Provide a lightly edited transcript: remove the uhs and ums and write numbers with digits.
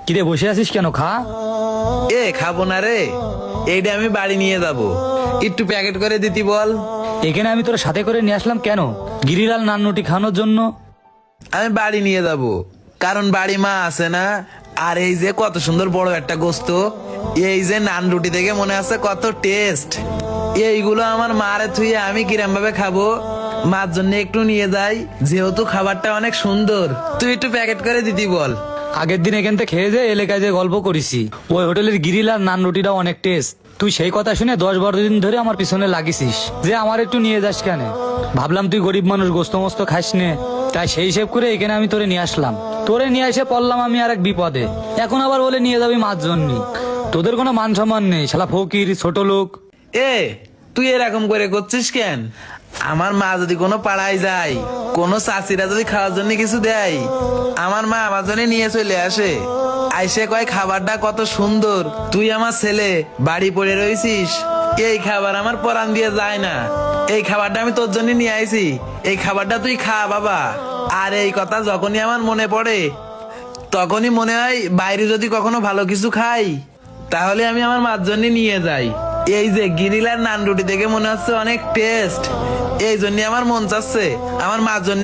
কিরে বসে আছিস কেন? খা। খাবো না রে, এইটা আমি বাড়ি নিয়ে যাব, একটু প্যাকেট করে দিতি বল। এখানে আমি তোর সাথে করে নিয়ে আসলাম কেন? গিরিলাল নান রুটি খাওয়ানোর জন্য। আমি বাড়ি নিয়ে যাব, কারণ বাড়ি মা আছে না। আর এই যে কত সুন্দর বড় একটা গোস্ত, এই যে নান রুটি থেকে মনে আছে কত টেস্ট। এইগুলো আমার মারে থুয়ে আমি কিরম ভাবে খাবো, মার জন্য একটু নিয়ে যাই, যেহেতু খাবারটা অনেক সুন্দর। তুই একটু প্যাকেট করে দিতি বল। আগের দিন এখান থেকে খেয়ে যে এলাকায় যে গল্প করেছি, ওই হোটেলের গিরিলাল নান রুটিটা অনেক টেস্ট। তুই সেই কথা শুনে 10-12 দিন ধরে আমার পিছনে লাগিছিস যে আমার একটু নিয়ে যাস কেন। ভাবলাম তুই গরিব মানুষ, গোস্ত মোস্ত খাস নে, তাই সেই হিসেব করে এখানে আমি তোরে নিয়ে আসলাম। তোরে নিয়ে এসে পড়লাম আমি আর এক বিপদে। এখন আবার বলে নিয়ে যাবি মাছ জন্য। তোদের কোনো মান সম্মান নেই, শালা ফকির ছোট লোক। তুই এরকম করে করছিস কেন? আমার মা যদি কোনো পাড়ায় যায়, কোনো চাষিরা যদি খাওয়ার জন্য কিছু দেয়, আমার মা আমার জন্য নিয়ে চলে আসে, আইসে কয় খাবারটা কত সুন্দর, তুই আমার ছেলে বাড়ি পড়ে রয়েছিস, এই খাবার আমার পরান দিয়ে যায় না, এই খাবারটা আমি তোর জন্য নিয়ে আইছি, এই খাবারটা তুই খা বাবা। আর এই কথা যখনই আমার মনে পড়ে, তখনই মনে হয় বাইরে যদি কখনো ভালো কিছু খাই, তাহলে আমি আমার মার জন্য নিয়ে যাই। এই যে গিরিলার নান রুটি দেখে মনে হচ্ছে অনেক টেস্ট, এই জন্য আমার মন চাচ্ছে আমার মার জন্য